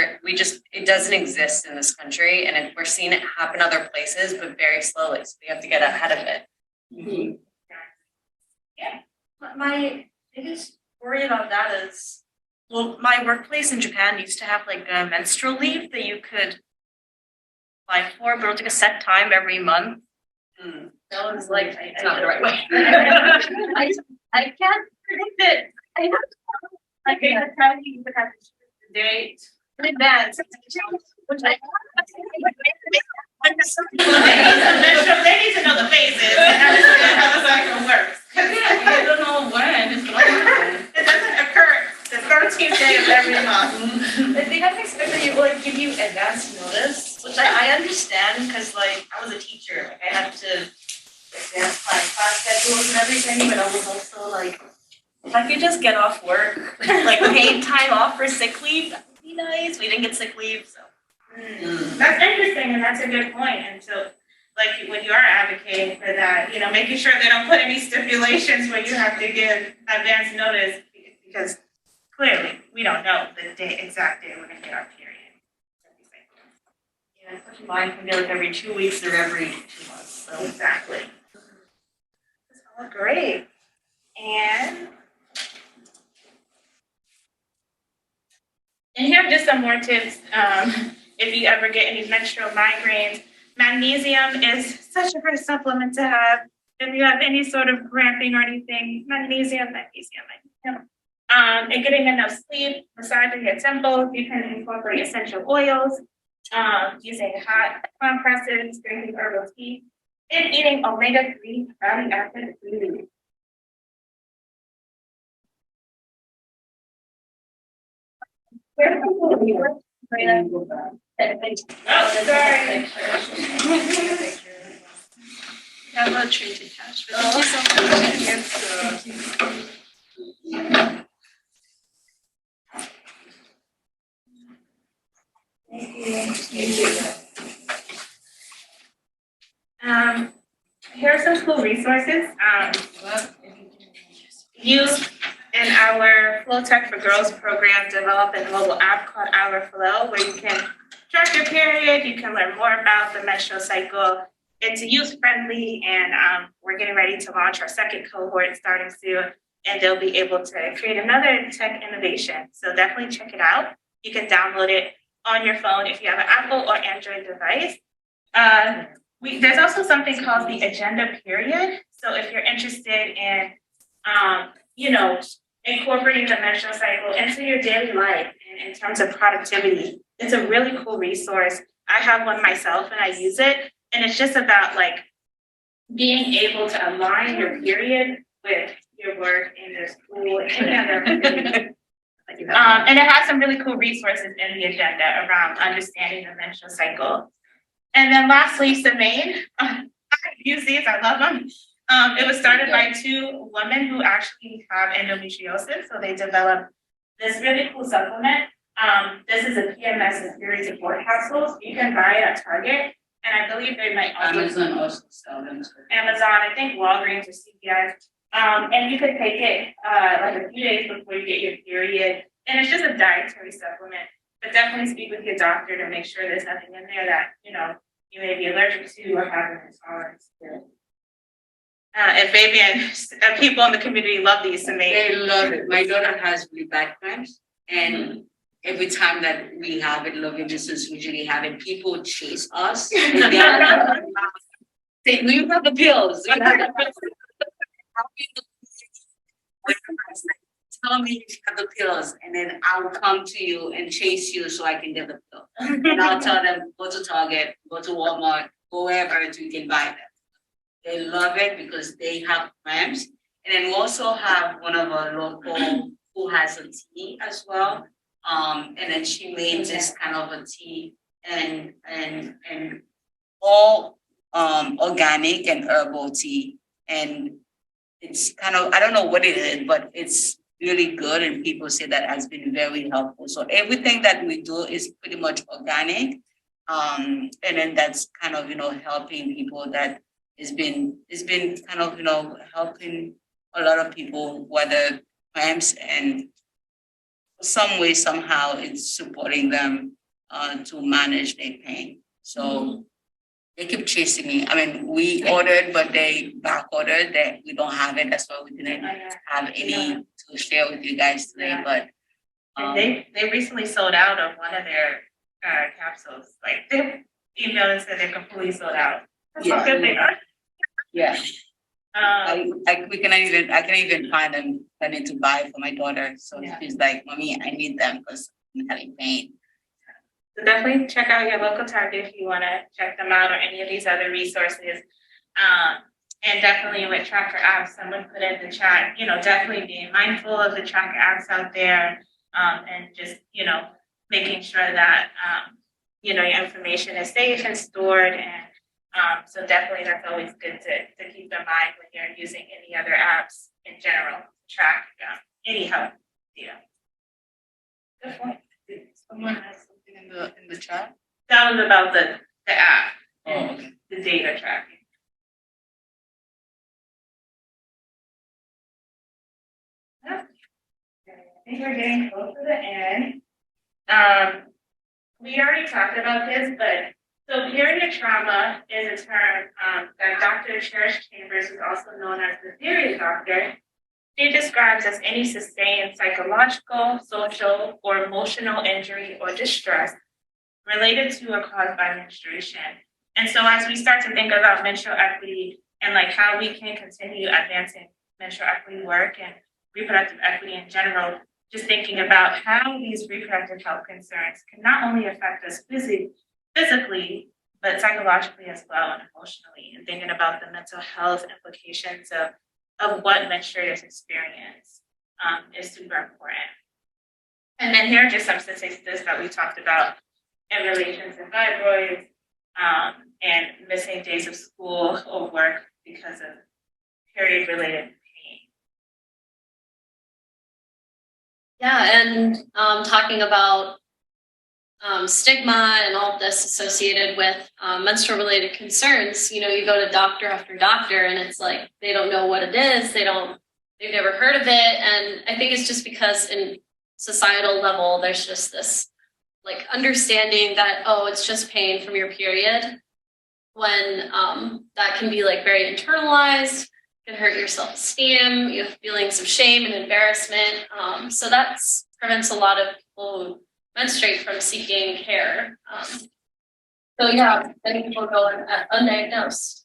it doesn't exist in this country, and we're seeing it happen other places, but very slowly. So we have to get ahead of it. Mm-hmm. Yeah. My biggest worry about that is, my workplace in Japan used to have a menstrual leave that you could apply for, but it was a set time every month. That was like, It's not the right way. I can't predict it. Like they would tell you to have to choose the date in advance, which I. They need to know the phases and understand how the cycle works. I don't know when it's going to happen. It doesn't occur the 13th day of every month. I think I expect that you like give you advance notice, which I understand because like I was a teacher, like I had to advance my class schedules and everything, but I was also like, if I could just get off work, like paid time off for sick leave, that would be nice. We didn't get sick leave, so. That's interesting, and that's a good point. And so, like, when you are advocating for that, you know, making sure they don't put any stipulations where you have to give advance notice, because clearly we don't know the day, exact day we're gonna get our period. Yeah, especially mine can be like every 2 weeks or every 2 months, so. Exactly. Oh, great. And here are just some more tips. If you ever get any menstrual migraines, magnesium is such a great supplement to have. If you have any sort of cramping or anything, magnesium. And getting enough sleep, massaging your temples, you can incorporate essential oils, using hot compresses, drinking herbal tea, and eating omega-3 fatty acid foods. Oh, sorry. I have a treat attached, but thank you so much. Here are some cool resources. Youth in our Flow Tech for Girls program developed a mobile app called Our Flow, where you can track your period, you can learn more about the menstrual cycle. It's youth friendly, and we're getting ready to launch our second cohort starting soon, and they'll be able to create another tech innovation. So definitely check it out. You can download it on your phone if you have an Apple or Android device. There's also something called the agenda period. So if you're interested in, incorporating the menstrual cycle into your daily life in terms of productivity, it's a really cool resource. I have one myself and I use it. And it's just about like being able to align your period with your work and your school and any other activity. And it has some really cool resources in the agenda around understanding the menstrual cycle. And then lastly, Semaine. I use these, I love them. It was started by two women who actually have endometriosis. So they developed this really cool supplement. This is a PMS and period support capsules. You can buy it at Target. And I believe they might also Amazon also sell them. Amazon, I think Walgreens or CVS. And you could take it like a few days before you get your period. And it's just a dietary supplement. But definitely speak with your doctor to make sure there's nothing in there that, you may be allergic to or have an intolerance to. And Fabian, people in the community love these to me. They love it. My daughter has really bad cramps, and every time that we have it, Love Your Menses usually have it. People chase us. Say, "Do you have the pills? Do you have the pills?" Tell me if you have the pills, and then I will come to you and chase you so I can get the pill. And I'll tell them, go to Target, go to Walmart, go wherever you can buy them. They love it because they have cramps. And then we also have one of our local who has a tea as well. And then she made this kind of a tea and all organic and herbal tea. And it's kind of, I don't know what it is, but it's really good, and people say that has been very helpful. So everything that we do is pretty much organic. And then that's kind of, helping people that it's been kind of, helping a lot of people, whether cramps, and some way, somehow it's supporting them to manage their pain. So they keep chasing me. I mean, we ordered, but they back ordered that we don't have it. That's why we didn't have any to share with you guys today. But they recently sold out of one of their capsules. Like they emailed and said they're completely sold out. That's how good they are. Yeah, Um, I can even find them, I need to buy for my daughter, so Yeah. she's like, mommy, I need them because I'm having pain. so definitely check out your local Target if you want to check them out or any of these other resources. And definitely with tracker apps, someone put in the chat, definitely being mindful of the tracker apps out there, and just, making sure that, your information is safe and stored. And so definitely that's always good to keep in mind when you're using any other apps in general to track any health data. Good point. Someone has something in the chat. That was about the app Oh, and okay. the data tracking. Yeah. I think we're getting close to the end. We already talked about this, but so period trauma is a term that Dr. Cherish Chambers, who's also known as the period doctor, she describes as any sustained psychological, social, or emotional injury or distress related to or caused by menstruation. And so as we start to think about menstrual equity and like how we can continue advancing menstrual equity work and reproductive equity in general, just thinking about how these reproductive health concerns can not only affect us physically, but psychologically as well and emotionally, and thinking about the mental health implications of what menstruators experience is super important. And then here are just some statistics that we talked about in relation to fibroids and missing days of school or work because of period-related pain. Yeah, and talking about stigma and all of this associated with menstrual related concerns, you go to doctor after doctor and it's like they don't know what it is, they've never heard of it. And I think it's just because in societal level there's just this like understanding that, oh, it's just pain from your period, when that can be like very internalized, can hurt your self-esteem, you have feelings of shame and embarrassment. So that prevents a lot of people who menstruate from seeking care. So yeah, many people go undiagnosed.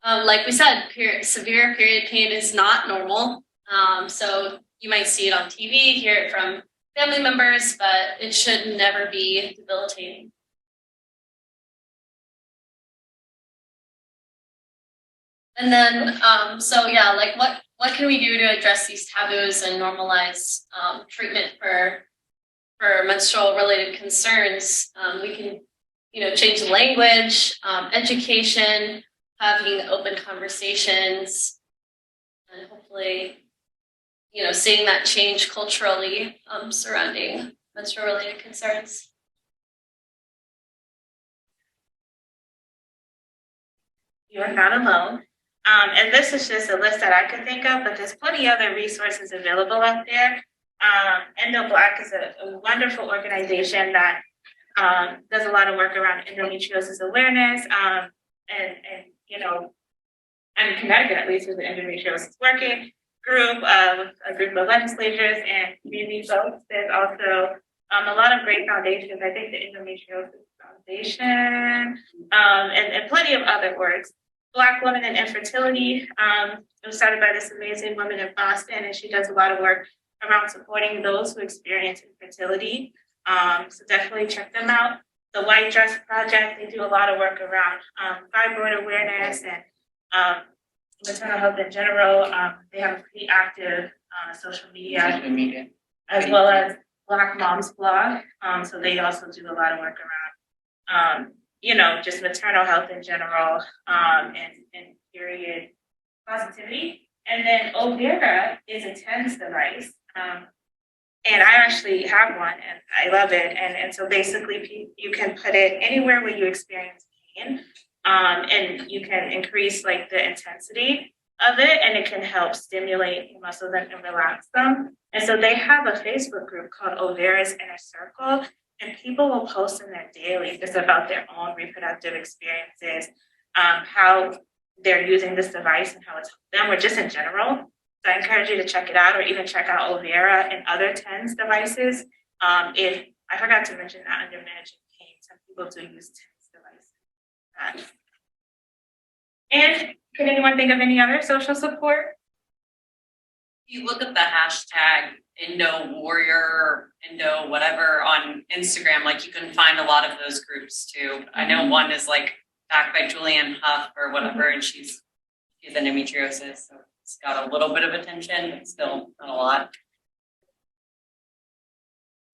Like we said, severe period pain is not normal. So you might see it on TV, hear it from family members, but it should never be debilitating. And then, so yeah, like what can we do to address these taboos and normalize treatment for menstrual related concerns? We can, change the language, education, having open conversations, and hopefully, seeing that change culturally surrounding menstrual related concerns. You are not alone. And this is just a list that I could think of, but there's plenty of other resources available out there. Endo Black is a wonderful organization that does a lot of work around endometriosis awareness, and in Connecticut at least, there's an endometriosis working group, a group of legislators and community folks. There's also a lot of great foundations. I think the Endometriosis Foundation, and plenty of other works. Black Women and Infertility, it was started by this amazing woman in Boston, and she does a lot of work around supporting those who experience infertility. So definitely check them out. The White Dress Project, they do a lot of work around fibroid awareness and maternal health in general. They have a pretty active social media, as well as Black Moms blog. So they also do a lot of work around just maternal health in general, and period positivity. And then Overa is a TENS device. And I actually have one and I love it. And so basically you can put it anywhere where you experience pain, and you can increase like the intensity of it, and it can help stimulate your muscles and relax them. And so they have a Facebook group called Overa's Inner Circle, and people will post in there daily just about their own reproductive experiences, how they're using this device and how it's helped them, or just in general. So I encourage you to check it out, or even check out Overa and other TENS devices. If I forgot to mention that under managing pain, some people do use TENS devices. And can anyone think of any other social support? If you look at the hashtag Indo Warrior, Indo whatever on Instagram, like you can find a lot of those groups too. I know one is like backed by Julianne Hough or whatever, and she's endometriosis, so it's got a little bit of attention, but still not a lot.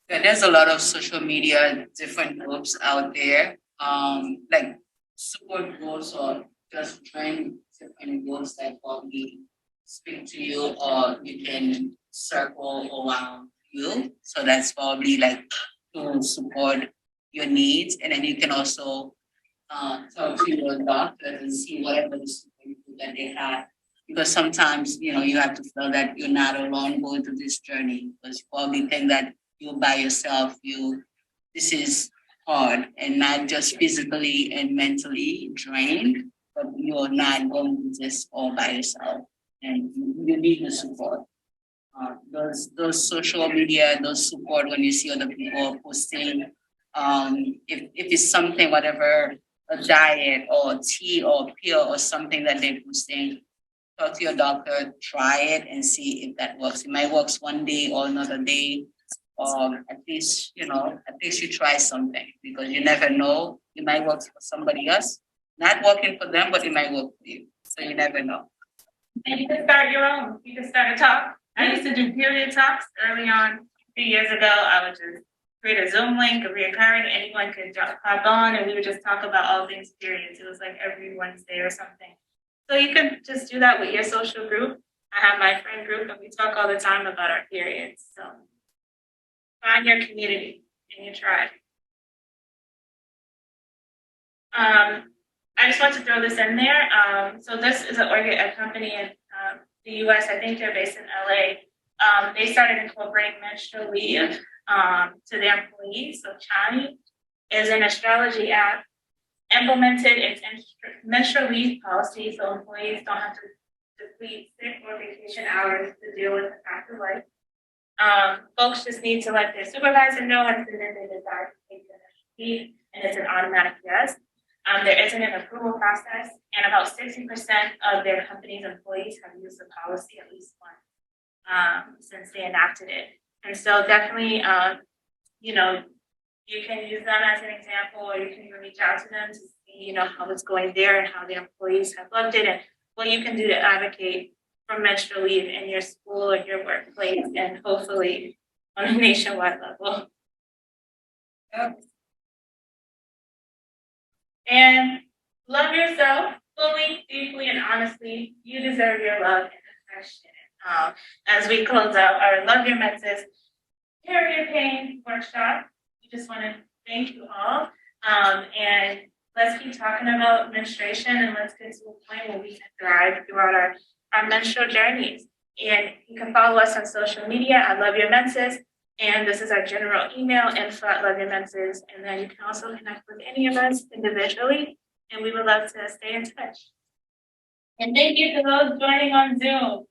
Yeah, there's a lot of social media, different groups out there, like support groups or just join different groups that probably speak to you or you can circle around you. So that's probably like to support your needs. And then you can also talk to your doctor and see whatever the support that they have. Because sometimes, you know, you have to feel that you're not alone going through this journey. Because you probably think that you're by yourself, this is hard and not just physically and mentally drained, but you're not going through this all by yourself. And you need the support. Those social media, those support when you see other people posting, if it's something, whatever, a diet or tea or pill or something that they're posting, talk to your doctor, try it and see if that works. It might work one day or another day, or at least you try something because you never know. It might work for somebody else, not working for them, but it might work for you. So you never know. And you can start your own. You can start a talk. I used to do period talks early on. A few years ago, I would just create a Zoom link, a reoccurring, anyone could hop on and we would just talk about all things periods. It was like every Wednesday or something. So you can just do that with your social group. I have my friend group and we talk all the time about our periods. So find your community and your tribe. I just want to throw this in there. So this is a company in the US, I think they're based in LA. They started incorporating menstrual leave to their employees. So Chani is an astrology app, implemented its menstrual leave policy so employees don't have to deplete sick or vacation hours to deal with the fact of life. Folks just need to let their supervisor know and then they decide to take the menstrual leave, and it's an automatic yes. There isn't an approval process, and about 60% of their company's employees have used the policy at least once since they enacted it. And so definitely, you know, you can use them as an example, or you can even reach out to them to see, you know, how it's going there and how their employees have loved it and what you can do to advocate for menstrual leave in your school or your workplace, and hopefully on a nationwide level. Yep. And love yourself fully, deeply, and honestly. You deserve your love and affection. As we close out our Love Your Menses period pain workshop, we just want to thank you all. And let's keep talking about menstruation, and let's get to a point where we can thrive throughout our menstrual journeys. And you can follow us on social media at Love Your Menses. And this is our general email, info@loveyourmenses. And then you can also connect with any of us individually. And we would love to stay in touch. And thank you to those joining on Zoom.